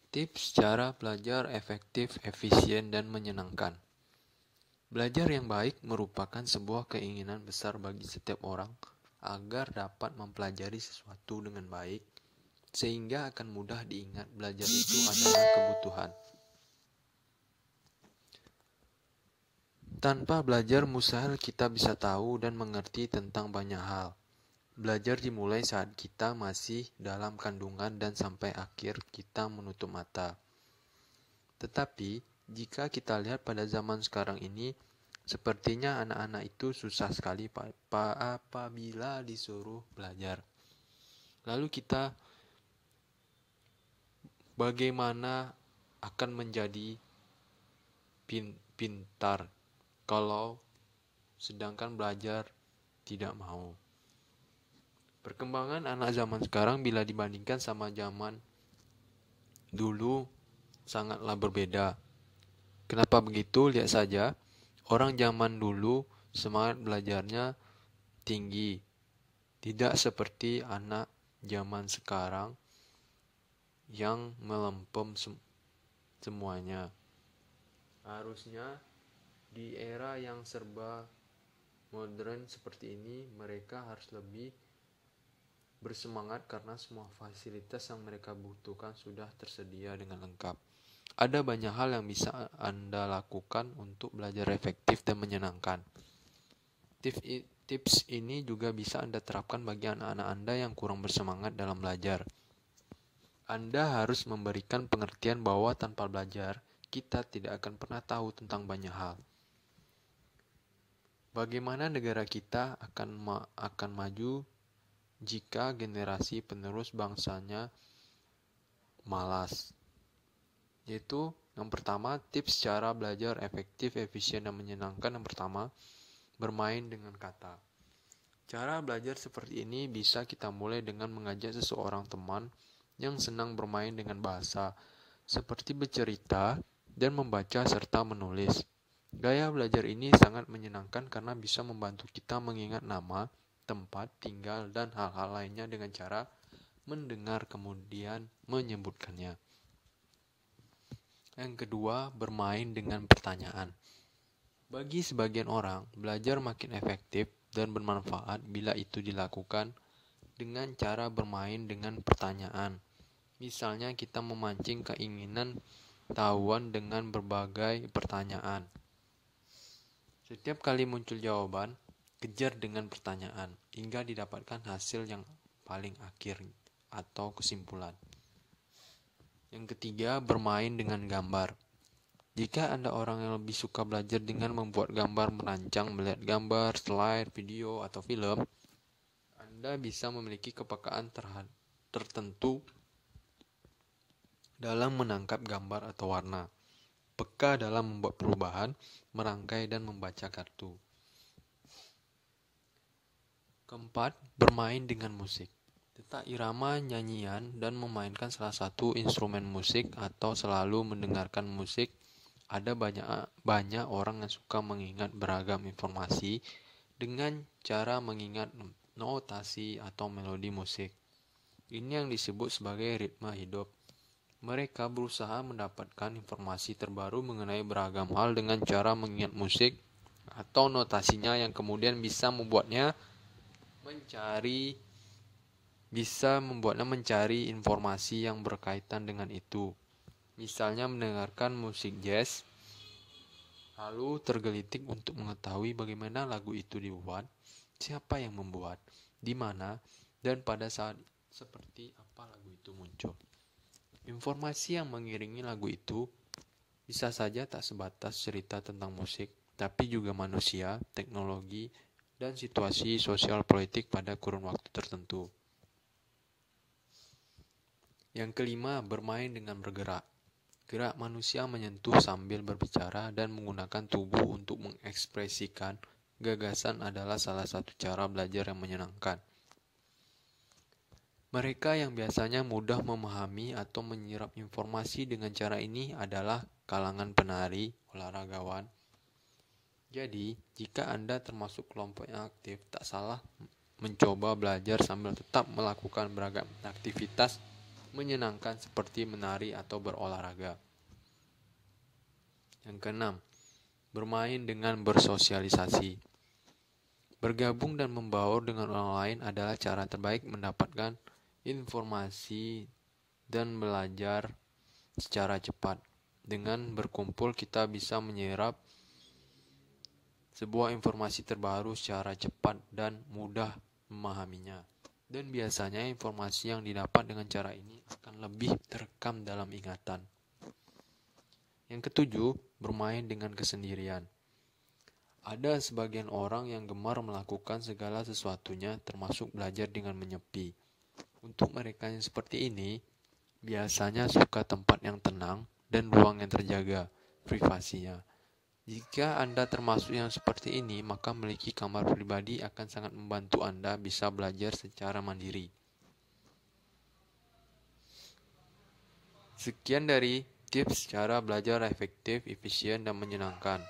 Tips cara belajar efektif, efisien, dan menyenangkan. Belajar yang baik merupakan sebuah keinginan besar bagi setiap orang agar dapat mempelajari sesuatu dengan baik, sehingga akan mudah diingat belajar itu adalah kebutuhan. Tanpa belajar, mustahil kita bisa tahu dan mengerti tentang banyak hal. Belajar dimulai saat kita masih dalam kandungan dan sampai akhir kita menutup mata. Tetapi, jika kita lihat pada zaman sekarang ini, sepertinya anak-anak itu susah sekali apabila disuruh belajar. Lalu kita bagaimana akan menjadi pintar kalau sedangkan belajar tidak mau? Perkembangan anak zaman sekarang bila dibandingkan sama zaman dulu sangatlah berbeda. Kenapa begitu? Lihat saja, orang zaman dulu semangat belajarnya tinggi, tidak seperti anak zaman sekarang yang melempem semuanya. Harusnya di era yang serba modern seperti ini, mereka harus lebih bersemangat karena semua fasilitas yang mereka butuhkan sudah tersedia dengan lengkap. Ada banyak hal yang bisa Anda lakukan untuk belajar efektif dan menyenangkan. Tips ini juga bisa Anda terapkan bagi anak-anak Anda yang kurang bersemangat dalam belajar. Anda harus memberikan pengertian bahwa tanpa belajar, kita tidak akan pernah tahu tentang banyak hal. Bagaimana negara kita akan maju jika generasi penerus bangsanya malas? Yaitu yang pertama, tips cara belajar efektif, efisien, dan menyenangkan. Yang pertama, bermain dengan kata. Cara belajar seperti ini bisa kita mulai dengan mengajak seseorang teman yang senang bermain dengan bahasa, seperti bercerita dan membaca serta menulis. Gaya belajar ini sangat menyenangkan karena bisa membantu kita mengingat nama, tempat tinggal, dan hal-hal lainnya dengan cara mendengar kemudian menyebutkannya. Yang kedua, bermain dengan pertanyaan. Bagi sebagian orang, belajar makin efektif dan bermanfaat bila itu dilakukan dengan cara bermain dengan pertanyaan. Misalnya kita memancing keinginan tahuan dengan berbagai pertanyaan. Setiap kali muncul jawaban, kejar dengan pertanyaan hingga didapatkan hasil yang paling akhir atau kesimpulan. Yang ketiga, bermain dengan gambar. Jika Anda orang yang lebih suka belajar dengan membuat gambar, merancang, melihat gambar, slide, video, atau film, Anda bisa memiliki kepekaan tertentu dalam menangkap gambar atau warna, peka dalam membuat perubahan, merangkai, dan membaca kartu. Keempat, bermain dengan musik. Letak irama nyanyian dan memainkan salah satu instrumen musik atau selalu mendengarkan musik. Ada banyak orang yang suka mengingat beragam informasi dengan cara mengingat notasi atau melodi musik. Ini yang disebut sebagai ritme hidup. Mereka berusaha mendapatkan informasi terbaru mengenai beragam hal dengan cara mengingat musik atau notasinya yang kemudian bisa membuatnya mencari informasi yang berkaitan dengan itu. Misalnya mendengarkan musik jazz, lalu tergelitik untuk mengetahui bagaimana lagu itu dibuat, siapa yang membuat, di mana, dan pada saat seperti apa lagu itu muncul. Informasi yang mengiringi lagu itu bisa saja tak sebatas cerita tentang musik, tapi juga manusia, teknologi, dan situasi sosial politik pada kurun waktu tertentu. Yang kelima, bermain dengan bergerak. Gerak manusia menyentuh sambil berbicara dan menggunakan tubuh untuk mengekspresikan gagasan adalah salah satu cara belajar yang menyenangkan. Mereka yang biasanya mudah memahami atau menyerap informasi dengan cara ini adalah kalangan penari, olahragawan. Jadi, jika Anda termasuk kelompok yang aktif, tak salah mencoba belajar sambil tetap melakukan beragam aktivitas menyenangkan seperti menari atau berolahraga. Yang keenam, bermain dengan bersosialisasi. Bergabung dan membaur dengan orang lain adalah cara terbaik mendapatkan informasi dan belajar secara cepat. Dengan berkumpul kita bisa menyerap sebuah informasi terbaru secara cepat dan mudah memahaminya. Dan biasanya informasi yang didapat dengan cara ini akan lebih terekam dalam ingatan. Yang ketujuh, bermain dengan kesendirian. Ada sebagian orang yang gemar melakukan segala sesuatunya termasuk belajar dengan menyepi. Untuk mereka yang seperti ini, biasanya suka tempat yang tenang dan ruang yang terjaga privasinya. Jika Anda termasuk yang seperti ini, maka memiliki kamar pribadi akan sangat membantu Anda bisa belajar secara mandiri. Sekian dari tips cara belajar efektif, efisien, dan menyenangkan.